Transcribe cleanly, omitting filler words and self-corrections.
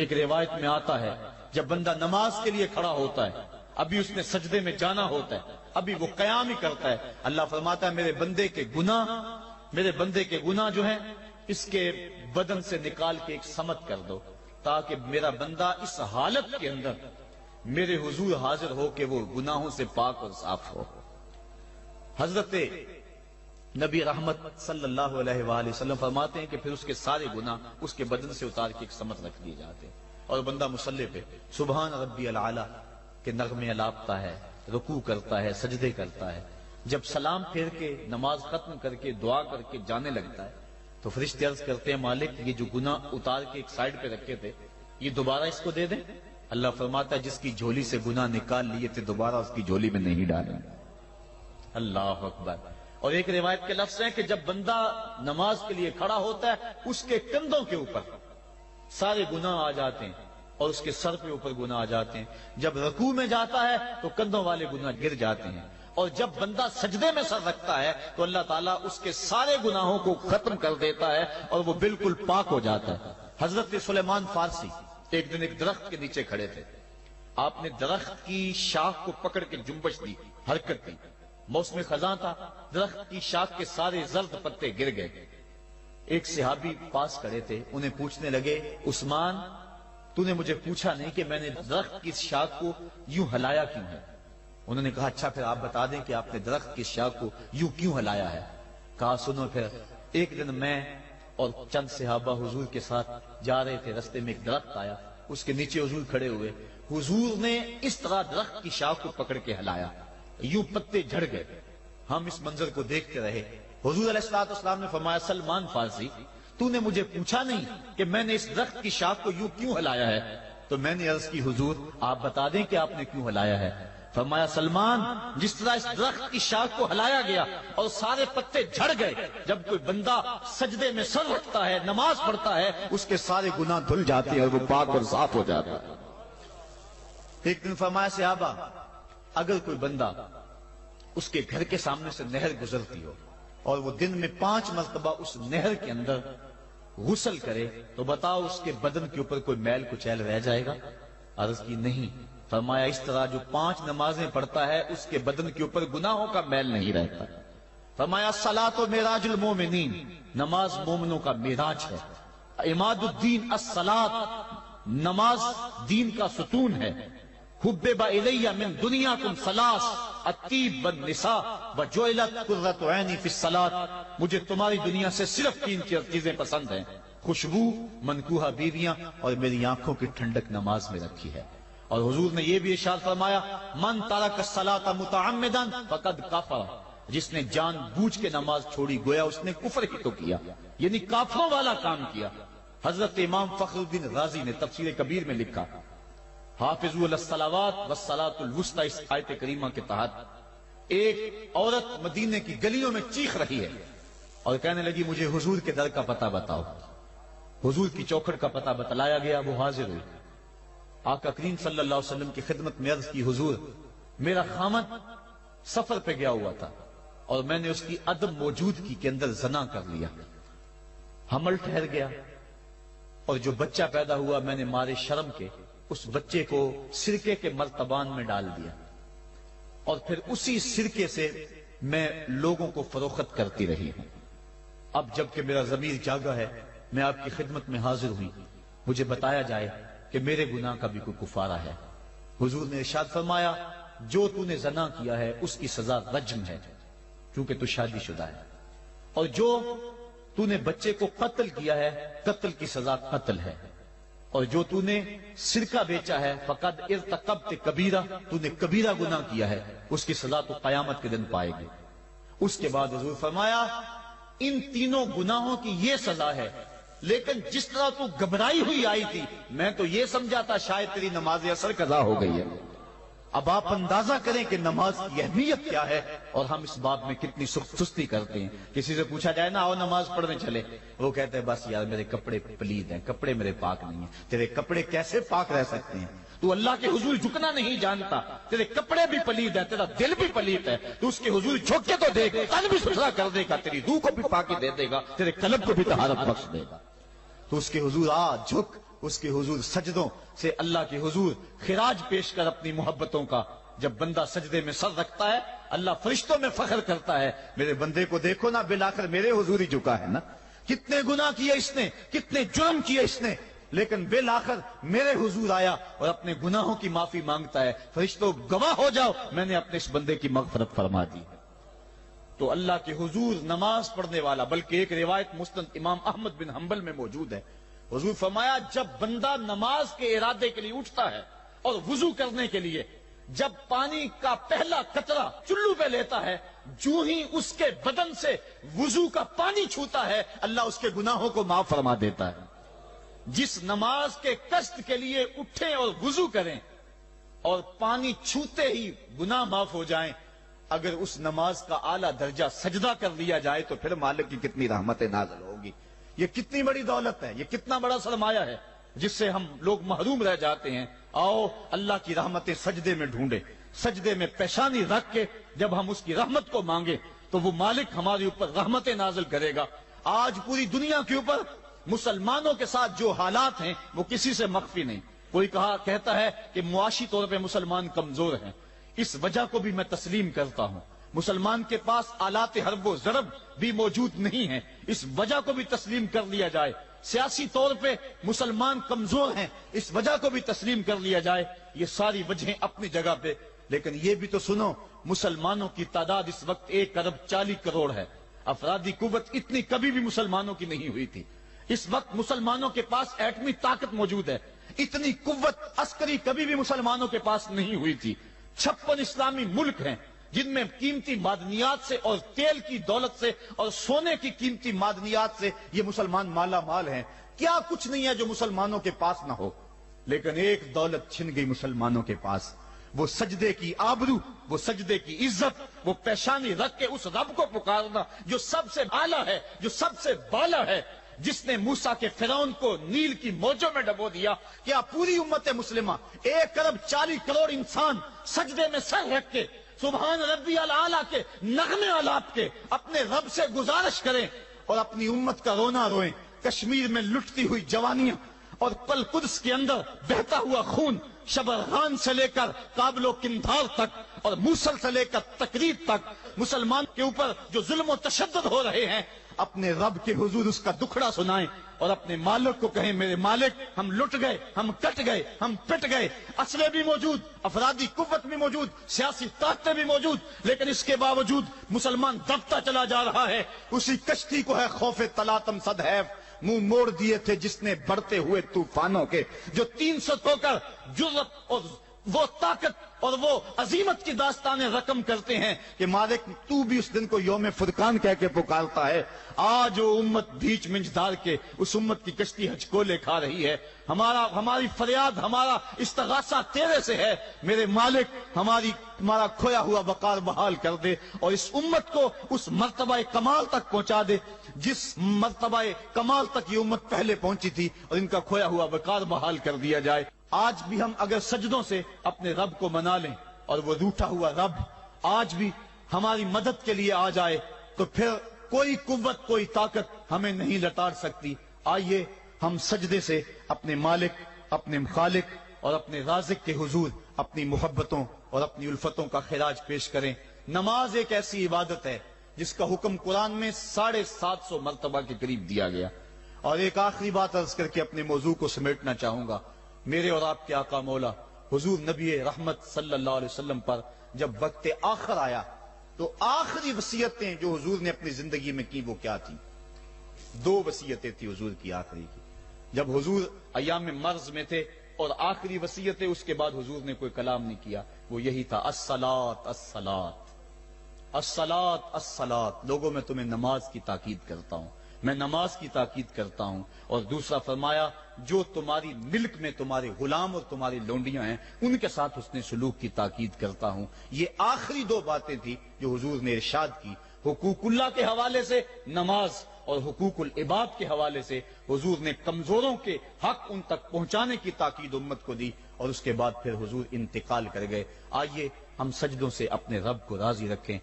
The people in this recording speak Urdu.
ایک روایت میں آتا ہے جب بندہ نماز کے لیے کھڑا ہوتا ہے، ابھی اس نے سجدے میں جانا ہوتا ہے، ابھی وہ قیام ہی کرتا ہے، اللہ فرماتا ہے میرے بندے کے گناہ جو ہیں اس کے بدن سے نکال کے ایک سمت کر دو، تاکہ میرا بندہ اس حالت کے اندر میرے حضور حاضر ہو کہ وہ گناہوں سے پاک اور صاف ہو۔ حضرت نبی رحمت صلی اللہ علیہ وآلہ وسلم فرماتے ہیں کہ پھر اس کے سارے گناہ اس کے بدن سے اتار کے ایک سمت رکھ دیے جاتے ہیں، اور بندہ مصلی پہ سبحان ربی العالی کے نغمے الاپتا ہے، رکوع کرتا ہے، سجدے کرتا ہے۔ جب سلام پھیر کے نماز ختم کر کے دعا کر کے جانے لگتا ہے تو فرشتے عرض کرتے ہیں مالک یہ جو گناہ اتار کے ایک سائیڈ پہ رکھے تھے یہ دوبارہ اس کو دے دیں؟ اللہ فرماتا ہے جس کی جھولی سے گناہ نکال لیے تھے دوبارہ اس کی جھولی میں نہیں ڈالیں۔ اللہ اکبر۔ اور ایک روایت کے لفظ ہیں کہ جب بندہ نماز کے لیے کھڑا ہوتا ہے اس کے کندھوں کے اوپر سارے گناہ آ جاتے ہیں اور اس کے سر کے اوپر گناہ آ جاتے ہیں، جب رکوع میں جاتا ہے تو کندھوں والے گناہ گر جاتے ہیں، اور جب بندہ سجدے میں سر رکھتا ہے تو اللہ تعالیٰ اس کے سارے گناہوں کو ختم کر دیتا ہے اور وہ بالکل پاک ہو جاتا ہے۔ حضرت سلیمان فارسی ایک دن ایک درخت کے نیچے کھڑے تھے، آپ نے درخت کی شاخ کو پکڑ کے جنبش دی، حرکت دی، موسم خزاں تھا، درخت کی شاخ کے سارے زرد پتے گر گئے۔ ایک صحابی پاس کھڑے تھے، انہیں پوچھنے لگے عثمان تو نے مجھے پوچھا نہیں کہ میں نے درخت کی شاخ کو یوں ہلایا کیوں ہے؟ انہوں نے کہا اچھا پھر آپ بتا دیں کہ آپ نے درخت کی شاخ کو یوں کیوں ہلایا ہے؟ کہا سنو پھر ایک دن میں اور چند صحابہ حضور کے ساتھ جا رہے تھے، رستے میں ایک درخت آیا، اس کے نیچے حضور کھڑے ہوئے، حضور نے اس طرح درخت کی شاخ کو پکڑ کے ہلایا، یوں پتے جھڑ گئے، ہم اس منظر کو دیکھتے رہے۔ حضور علیہ السلام نے فرمایا سلمان فارسی تو نے مجھے پوچھا نہیں کہ میں نے اس درخت کی شاخ کو یوں کیوں ہلایا ہے؟ تو میں نے عرض کی حضور آپ بتا دیں کہ آپ نے کیوں ہلایا ہے؟ فرمایا سلمان جس طرح اس درخت کی شاخ کو ہلایا گیا اور سارے پتے جھڑ گئے، جب کوئی بندہ سجدے میں سر رکھتا ہے نماز پڑھتا ہے اس کے سارے گناہ دھل جاتے ہیں اور وہ پاک اور صاف ہو جاتا ہے۔ ایک دن فرمایا صحابہ اگر کوئی بندہ اس کے گھر کے سامنے سے نہر گزرتی ہو اور وہ دن میں 5 مرتبہ اس نہر کے اندر غسل کرے تو بتاؤ اس کے بدن کے اوپر کوئی میل کچیل رہ جائے گا؟ عرض کی نہیں۔ فرمایا اس طرح جو 5 نمازیں پڑھتا ہے اس کے بدن کے اوپر گناہوں کا میل نہیں رہتا۔ فرمایا الصلاۃ معراج المومنین، نماز مومنوں کا معراج ہے، عماد الدین الصلاۃ، نماز دین کا ستون ہے، حبب الی من دنیاکم ثلاث الطیب والنساء وجعلت قرۃ عینی فی الصلاۃ، مجھے تمہاری دنیا سے صرف 3 چیزیں پسند ہیں، خوشبو، منکوحہ بیویاں، اور میری آنکھوں کی ٹھنڈک نماز میں رکھی ہے۔ اور حضور نے یہ بھی ارشاد فرمایا من ترک الصلاۃ متعمدا فقد کفر، جس نے جان بوجھ کے نماز چھوڑی گویا اس نے کفر ہی تو کیا، یعنی کافروں والا کام کیا۔ حضرت امام فخر الدین رازی نے تفسیر کبیر میں لکھا حافظوا علی الصلوات والصلاۃ الوسطی، اس آیت کریمہ کے تحت ایک عورت مدینے کی گلیوں میں چیخ رہی ہے اور کہنے لگی مجھے حضور کے در کا پتہ بتاؤ۔ حضور کی چوکھٹ کا پتہ بتلایا گیا، وہ حاضر ہوئی، آقا کریم صلی اللہ علیہ وسلم کی خدمت میں عرض کی حضور میرا خامد سفر پہ گیا ہوا تھا اور میں نے اس کی عدم موجودگی کے اندر زنا کر لیا، حمل ٹھہر گیا، اور جو بچہ پیدا ہوا میں نے مارے شرم کے اس بچے کو سرکے کے مرتبان میں ڈال دیا، اور پھر اسی سرکے سے میں لوگوں کو فروخت کرتی رہی ہوں۔ اب جب کہ میرا ضمیر جاگا ہے میں آپ کی خدمت میں حاضر ہوئی، مجھے بتایا جائے کہ میرے گناہ کا بھی کوئی کفارہ ہے۔ حضور نے ارشاد فرمایا جو تو نے زنا کیا ہے اس کی سزا رجم ہے کیونکہ تو شادی شدہ ہے، اور جو تو نے بچے کو قتل کیا ہے قتل کی سزا قتل ہے، اور جو تو نے سرکہ بیچا ہے فقد ارتکبت کبیرہ، تو نے کبیرہ گناہ کیا ہے، اس کی سزا تو قیامت کے دن پائے گی۔ اس کے بعد حضور فرمایا ان تینوں گناہوں کی یہ سزا ہے، لیکن جس طرح تو گھبرائی ہوئی آئی تھی میں تو یہ سمجھا تھا شاید تیری نماز اثر قضا ہو گئی ہے۔ اب آپ اندازہ کریں کہ نماز کی اہمیت کیا ہے اور ہم اس باب میں کتنی سستی کرتے ہیں۔ کسی سے پوچھا جائے نا آؤ نماز پڑھنے چلے، وہ کہتے ہیں بس یار میرے کپڑے پلید ہیں، کپڑے میرے پاک نہیں ہیں۔ تیرے کپڑے کیسے پاک رہ سکتے ہیں؟ تو اللہ کے حضور جھکنا نہیں جانتا، تیرے کپڑے بھی پلید ہیں، تیرا دل بھی پلید ہے، تو اس کے حضور جھک کے تو دیکھ، قلب بھی ستھرا کر دے گا، تیری روح کو بھی پاکی دے دے گا، تیرے قلب کو بھی طہارت بخش دے گا۔ تو اس کے حضور آ جھک، اس کے حضور سجدوں سے اللہ کے حضور خراج پیش کر اپنی محبتوں کا. جب بندہ سجدے میں سر رکھتا ہے اللہ فرشتوں میں فخر کرتا ہے، میرے بندے کو دیکھو نا، بالآخر میرے حضور ہی جھکا ہے نا. کتنے گناہ کیے اس نے، کتنے جرم کیے اس نے، لیکن بالآخر میرے حضور آیا اور اپنے گناہوں کی معافی مانگتا ہے. فرشتوں گواہ ہو جاؤ، میں نے اپنے اس بندے کی مغفرت فرما دی. تو اللہ کے حضور نماز پڑھنے والا، بلکہ ایک روایت مسند امام احمد بن حنبل میں موجود ہے، حضور فرمایا جب بندہ نماز کے ارادے کے لیے اٹھتا ہے اور وضو کرنے کے لیے جب پانی کا پہلا قطرہ چلو پہ لیتا ہے، جو ہی اس کے بدن سے وضو کا پانی چھوتا ہے اللہ اس کے گناہوں کو معاف فرما دیتا ہے. جس نماز کے قصد کے لیے اٹھیں اور وضو کریں اور پانی چھوتے ہی گناہ معاف ہو جائیں، اگر اس نماز کا اعلیٰ درجہ سجدہ کر لیا جائے تو پھر مالک کی کتنی رحمت نازل ہوگی. یہ کتنی بڑی دولت ہے، یہ کتنا بڑا سرمایہ ہے جس سے ہم لوگ محروم رہ جاتے ہیں. آؤ اللہ کی رحمتیں سجدے میں ڈھونڈے، سجدے میں پیشانی رکھ کے جب ہم اس کی رحمت کو مانگے تو وہ مالک ہمارے اوپر رحمتیں نازل کرے گا. آج پوری دنیا کے اوپر مسلمانوں کے ساتھ جو حالات ہیں وہ کسی سے مخفی نہیں. کوئی کہتا ہے کہ معاشی طور پہ مسلمان کمزور ہیں، اس وجہ کو بھی میں تسلیم کرتا ہوں. مسلمان کے پاس آلات حرب و ضرب بھی موجود نہیں ہیں، اس وجہ کو بھی تسلیم کر لیا جائے. سیاسی طور پہ مسلمان کمزور ہیں، اس وجہ کو بھی تسلیم کر لیا جائے. یہ ساری وجہیں اپنی جگہ پہ، لیکن یہ بھی تو سنو مسلمانوں کی تعداد اس وقت 1.40 کروڑ ہے. افرادی قوت اتنی کبھی بھی مسلمانوں کی نہیں ہوئی تھی. اس وقت مسلمانوں کے پاس ایٹمی طاقت موجود ہے، اتنی قوت عسکری کبھی بھی مسلمانوں کے پاس نہیں ہوئی تھی. 56 اسلامی ملک ہیں جن میں قیمتی معدنیات سے اور تیل کی دولت سے اور سونے کی قیمتی معدنیات سے یہ مسلمان مالا مال ہیں. کیا کچھ نہیں ہے جو مسلمانوں کے پاس نہ ہو، لیکن ایک دولت چھن گئی مسلمانوں کے پاس، وہ سجدے کی آبرو، وہ سجدے کی عزت، وہ پیشانی رکھ کے اس رب کو پکارنا جو سب سے اعلیٰ ہے، جو سب سے بالا ہے، جس نے موسیٰ کے فرعون کو نیل کی موجوں میں ڈبو دیا. کیا پوری امت مسلمہ 1.40 کروڑ انسان سجدے میں سر رکھ کے سبحان ربی الاعلیٰ کے نغمے آلات کے اپنے رب سے گزارش کریں اور اپنی امت کا رونا روئیں؟ کشمیر میں لٹتی ہوئی جوانیاں اور قدس کے اندر بہتا ہوا خون، شبرغان سے لے کر کابل و قندھار تک اور موصل سے لے کر تکریب تک مسلمان کے اوپر جو ظلم و تشدد ہو رہے ہیں، اپنے رب کے حضور اس کا دکھڑا سنائیں اور اپنے مالک کو کہیں میرے مالک ہم لٹ گئے، ہم کٹ گئے، ہم پٹ گئے. اسلحے بھی موجود، افرادی قوت بھی موجود، سیاسی طاقتیں بھی موجود، لیکن اس کے باوجود مسلمان دبتا چلا جا رہا ہے. اسی کشتی کو ہے خوف تلاطم صدحیف منہ موڑ دیے تھے جس نے بڑھتے ہوئے طوفانوں کے، جو 300 ہو کر جرأت اور وہ طاقت اور وہ عظیمت کی داستانیں رقم کرتے ہیں کہ مالک تو بھی اس دن کو یوم فرقان کہہ کے پکارتا ہے. آج وہ امت بیچ منجدار کے اس امت کی کشتی ہچکولے کھا رہی ہے. ہماری فریاد، ہمارا استغاثہ تیرے سے ہے میرے مالک، ہمارا کھویا ہوا وقار بحال کر دے اور اس امت کو اس مرتبہ کمال تک پہنچا دے جس مرتبہ کمال تک یہ امت پہلے پہنچی تھی، اور ان کا کھویا ہوا وقار بحال کر دیا جائے. آج بھی ہم اگر سجدوں سے اپنے رب کو منا لیں اور وہ روٹھا ہوا رب آج بھی ہماری مدد کے لیے آ جائے تو پھر کوئی قوت، کوئی طاقت ہمیں نہیں لتاڑ سکتی. آئیے ہم سجدے سے اپنے مالک، اپنے خالق اور اپنے رازق کے حضور اپنی محبتوں اور اپنی الفتوں کا خراج پیش کریں. نماز ایک ایسی عبادت ہے جس کا حکم قرآن میں 750 مرتبہ کے قریب دیا گیا. اور ایک آخری بات عرض کر کے اپنے موضوع کو سمیٹنا چاہوں گا. میرے اور آپ کے آقا مولا حضور نبی رحمت صلی اللہ علیہ وسلم پر جب وقت آخر آیا تو آخری وصیتیں جو حضور نے اپنی زندگی میں کی وہ کیا تھی؟ 2 وصیتیں تھی حضور کی آخری کی. جب حضور ایام مرض میں تھے اور آخری وصیتیں، اس کے بعد حضور نے کوئی کلام نہیں کیا، وہ یہی تھا الصلاۃ الصلاۃ الصلاۃ الصلاۃ. لوگوں میں تمہیں نماز کی تاکید کرتا ہوں، میں نماز کی تاکید کرتا ہوں. اور دوسرا فرمایا جو تمہاری ملک میں تمہارے غلام اور تمہاری لونڈیاں ہیں ان کے ساتھ حسن سلوک کی تاکید کرتا ہوں. یہ آخری 2 باتیں تھی جو حضور نے ارشاد کی. حقوق اللہ کے حوالے سے نماز اور حقوق العباد کے حوالے سے حضور نے کمزوروں کے حق ان تک پہنچانے کی تاکید امت کو دی اور اس کے بعد پھر حضور انتقال کر گئے. آئیے ہم سجدوں سے اپنے رب کو راضی رکھیں.